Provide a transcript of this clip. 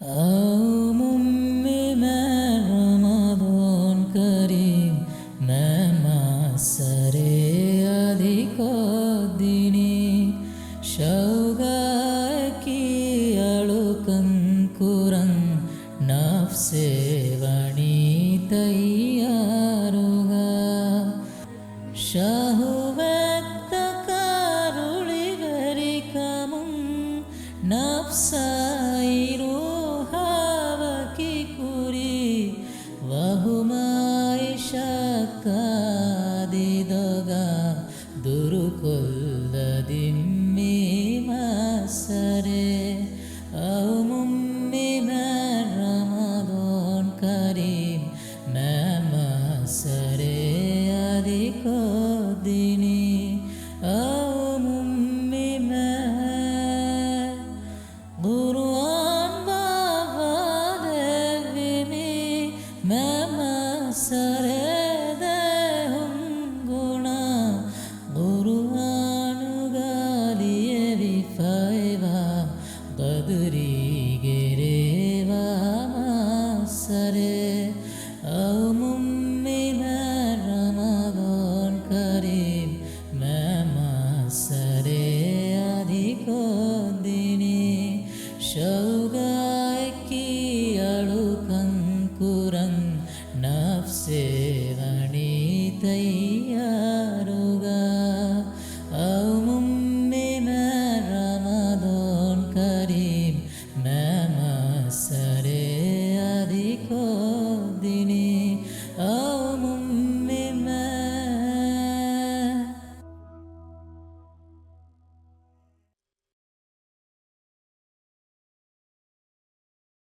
أمي من رمضان كريم ما سري أديك الديني شوقك ألوكن كرن نفسي وني തയ്യാറുക ഷഹുവത്തക്കാരുളിവരിക്കമും നഫ്സായി റൂഹാവക്കി കുരി വഹുമായി ശക്കാദിദോഗ ദുരുകൊല്ലതിമ്മി മസരെ ഔമുമ്മി മൻ റമദാൻ കരീം സരേ അദിക്കോ ദിനി ഔമുമ്മി ഖുർആൻ ബാവദേവിമി സരേ ദേഹും ഗുണ ഖുർആനുകാലിയെ വിഫൈവ ഖദ്രി ഗിരേവ സരേ أمي من رمضان كريم ما سري أديك الديني شوق